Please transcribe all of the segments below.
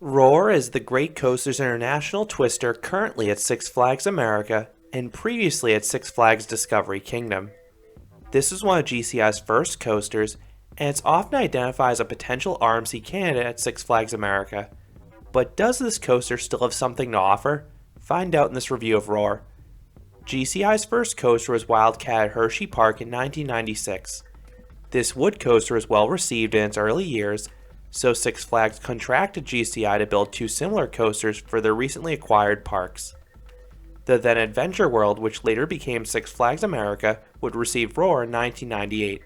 Roar is the Great Coasters International twister currently at Six Flags America and previously at Six Flags Discovery Kingdom. This is one of GCI's first coasters, and it's often identified as a potential RMC candidate at Six Flags America. But does this coaster still have something to offer? Find out in this review of Roar. GCI's first coaster was Wildcat at Hershey Park in 1996. This wood coaster was well received in its early years, so Six Flags contracted GCI to build two similar coasters for their recently acquired parks. The then Adventure World, which later became Six Flags America, would receive Roar in 1998.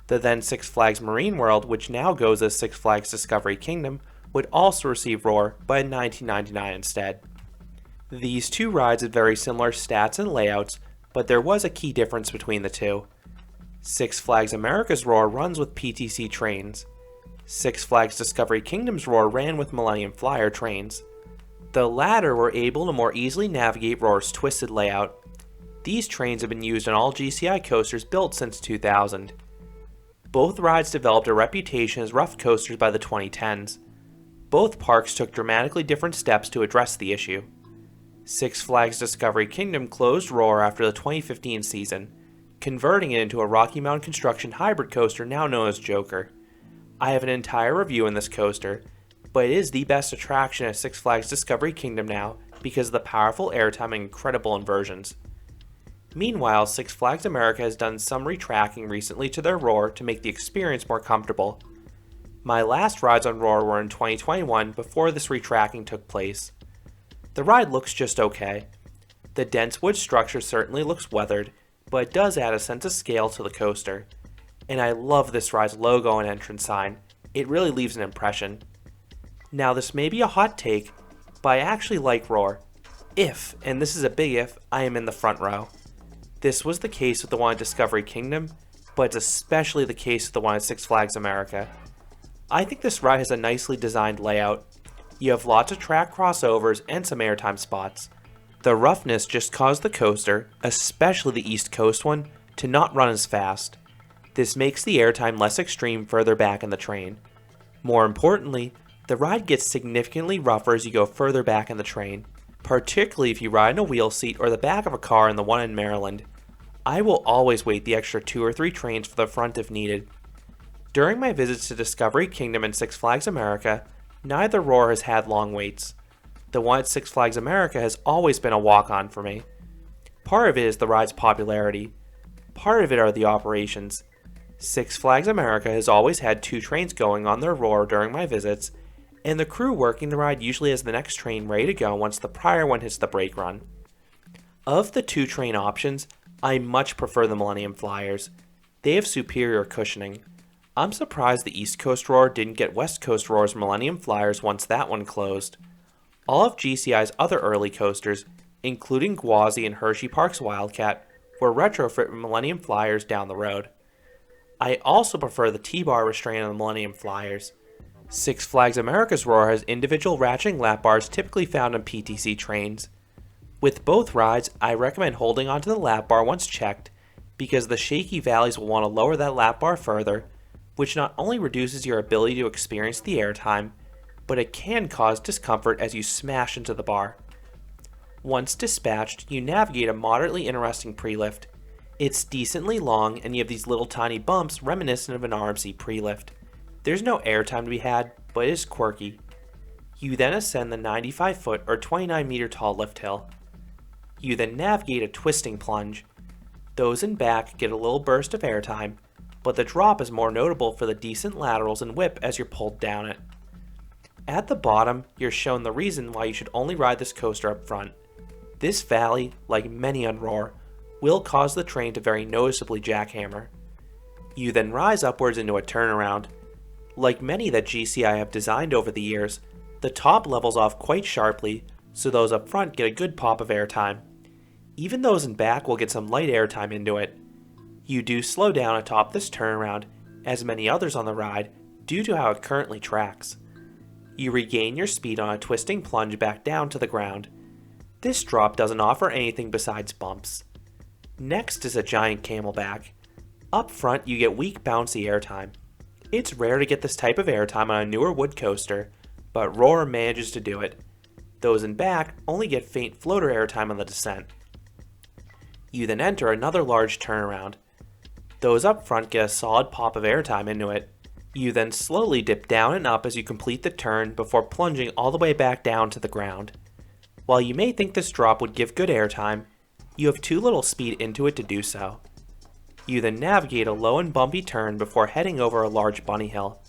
The then Six Flags Marine World, which now goes as Six Flags Discovery Kingdom, would also receive Roar, but in 1999 instead. These two rides had very similar stats and layouts, but there was a key difference between the two. Six Flags America's Roar runs with PTC trains. Six Flags Discovery Kingdom's Roar ran with Millennium Flyer trains. The latter were able to more easily navigate Roar's twisted layout. These trains have been used on all GCI coasters built since 2000. Both rides developed a reputation as rough coasters by the 2010s. Both parks took dramatically different steps to address the issue. Six Flags Discovery Kingdom closed Roar after the 2015 season, converting it into a Rocky Mountain Construction hybrid coaster now known as Joker. I have an entire review in this coaster, but it is the best attraction at Six Flags Discovery Kingdom now because of the powerful airtime and incredible inversions. Meanwhile, Six Flags America has done some retracking recently to their Roar to make the experience more comfortable. My last rides on Roar were in 2021 before this retracking took place. The ride looks just okay. The dense wood structure certainly looks weathered, but it does add a sense of scale to the coaster. And I love this ride's logo and entrance sign. It really leaves an impression. Now this may be a hot take, but I actually like Roar. If, and this is a big if, I am in the front row. This was the case with the one at Discovery Kingdom, but it's especially the case with the one at Six Flags America. I think this ride has a nicely designed layout. You have lots of track crossovers and some airtime spots. The roughness just caused the coaster, especially the East Coast one, to not run as fast. This makes the airtime less extreme further back in the train. More importantly, the ride gets significantly rougher as you go further back in the train, particularly if you ride in a wheel seat or the back of a car in the one in Maryland. I will always wait the extra 2 or 3 trains for the front if needed. During my visits to Discovery Kingdom and Six Flags America, neither Roar has had long waits. The one at Six Flags America has always been a walk-on for me. Part of it is the ride's popularity. Part of it are the operations. Six Flags America has always had 2 trains going on their Roar during my visits, and the crew working the ride usually has the next train ready to go once the prior one hits the brake run. Of the 2 train options, I much prefer the Millennium Flyers. They have superior cushioning. I'm surprised the East Coast Roar didn't get West Coast Roar's Millennium Flyers once that one closed. All of GCI's other early coasters, including Gwazi and Hershey Park's Wildcat, were retrofit with Millennium Flyers down the road. I also prefer the T-bar restraint on the Millennium Flyers. Six Flags America's Roar has individual ratcheting lap bars typically found on PTC trains. With both rides, I recommend holding onto the lap bar once checked, because the shaky valleys will want to lower that lap bar further, which not only reduces your ability to experience the airtime, but it can cause discomfort as you smash into the bar. Once dispatched, you navigate a moderately interesting pre-lift. It's decently long, and you have these little tiny bumps reminiscent of an RMC pre-lift. There's no airtime to be had, but it is quirky. You then ascend the 95-foot or 29-meter tall lift hill. You then navigate a twisting plunge. Those in back get a little burst of airtime, but the drop is more notable for the decent laterals and whip as you're pulled down it. At the bottom, you're shown the reason why you should only ride this coaster up front. This valley, like many on Roar, will cause the train to very noticeably jackhammer. You then rise upwards into a turnaround. Like many that GCI have designed over the years, the top levels off quite sharply, so those up front get a good pop of airtime. Even those in back will get some light airtime into it. You do slow down atop this turnaround, as many others on the ride, due to how it currently tracks. You regain your speed on a twisting plunge back down to the ground. This drop doesn't offer anything besides bumps. Next is a giant camelback. Up front, you get weak bouncy airtime. It's rare to get this type of airtime on a newer wood coaster, but Roar manages to do it. Those in back only get faint floater airtime on the descent. You then enter another large turnaround. Those up front get a solid pop of airtime into it. You then slowly dip down and up as you complete the turn before plunging all the way back down to the ground. While you may think this drop would give good airtime, you have too little speed into it to do so. You then navigate a low and bumpy turn before heading over a large bunny hill.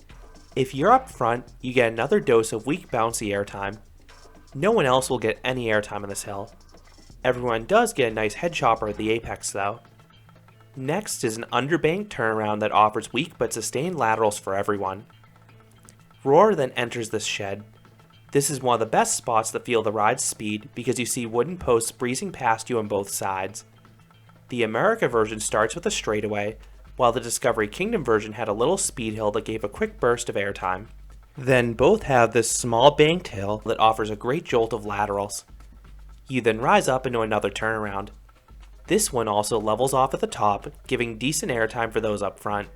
If you're up front, you get another dose of weak bouncy airtime. No one else will get any airtime on this hill. Everyone does get a nice head chopper at the apex though. Next is an underbanked turnaround that offers weak but sustained laterals for everyone. Roar then enters this shed. This is one of the best spots to feel the ride's speed because you see wooden posts breezing past you on both sides. The America version starts with a straightaway, while the Discovery Kingdom version had a little speed hill that gave a quick burst of airtime. Then both have this small banked hill that offers a great jolt of laterals. You then rise up into another turnaround. This one also levels off at the top, giving decent airtime for those up front.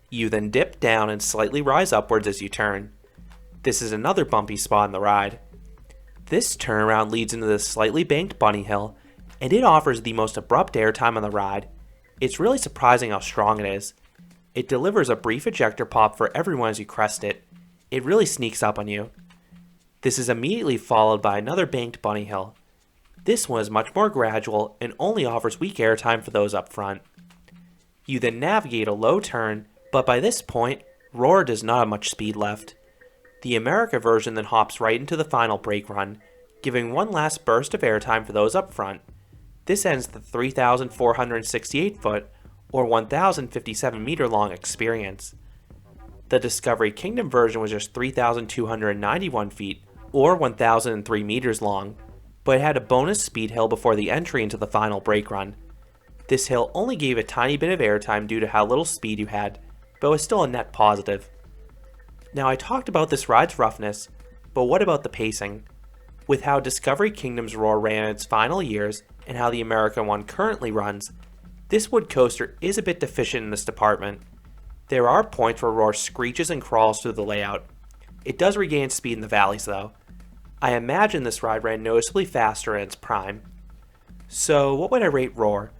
You then dip down and slightly rise upwards as you turn. This is another bumpy spot in the ride. This turnaround leads into this slightly banked bunny hill, and it offers the most abrupt airtime on the ride. It's really surprising how strong it is. It delivers a brief ejector pop for everyone as you crest it. It really sneaks up on you. This is immediately followed by another banked bunny hill. This one is much more gradual and only offers weak airtime for those up front. You then navigate a low turn, but by this point, Roar does not have much speed left. The America version then hops right into the final brake run, giving one last burst of airtime for those up front. This ends the 3,468 foot or 1,057 meter long experience. The Discovery Kingdom version was just 3,291 feet or 1,003 meters long, but it had a bonus speed hill before the entry into the final brake run. This hill only gave a tiny bit of airtime due to how little speed you had, but was still a net positive. Now I talked about this ride's roughness, but what about the pacing? With how Discovery Kingdom's Roar ran in its final years and how the American one currently runs, this wood coaster is a bit deficient in this department. There are points where Roar screeches and crawls through the layout. It does regain speed in the valleys though. I imagine this ride ran noticeably faster in its prime. So what would I rate Roar?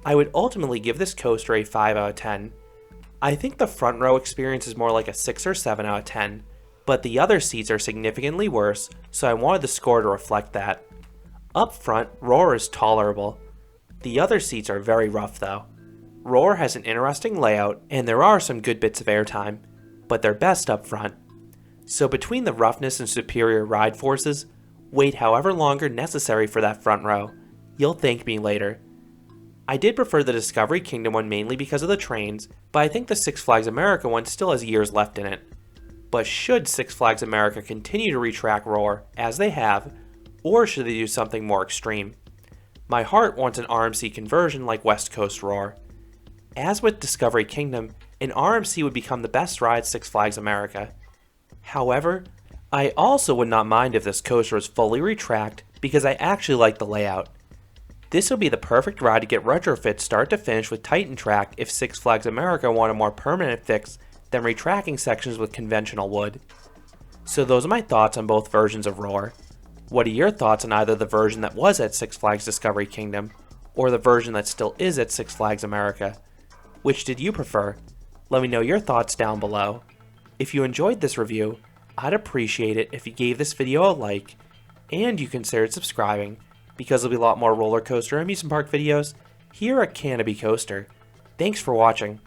I would ultimately give this coaster a 5 out of 10. I think the front row experience is more like a 6 or 7 out of 10, but the other seats are significantly worse, so I wanted the score to reflect that. Up front, Roar is tolerable. The other seats are very rough though. Roar has an interesting layout, and there are some good bits of airtime, but they're best up front. So between the roughness and superior ride forces, wait however longer necessary for that front row. You'll thank me later. I did prefer the Discovery Kingdom one mainly because of the trains, but I think the Six Flags America one still has years left in it. But should Six Flags America continue to retrack Roar, as they have, or should they do something more extreme? My heart wants an RMC conversion like West Coast Roar. As with Discovery Kingdom, an RMC would become the best ride Six Flags America. However, I also would not mind if this coaster was fully retracked because I actually like the layout. This would be the perfect ride to get retrofit start to finish with Titan Track if Six Flags America want a more permanent fix than retracking sections with conventional wood. So those are my thoughts on both versions of Roar. What are your thoughts on either the version that was at Six Flags Discovery Kingdom or the version that still is at Six Flags America? Which did you prefer? Let me know your thoughts down below. If you enjoyed this review, I'd appreciate it if you gave this video a like and you considered subscribing because there'll be a lot more roller coaster and amusement park videos here at Canopy Coaster. Thanks for watching.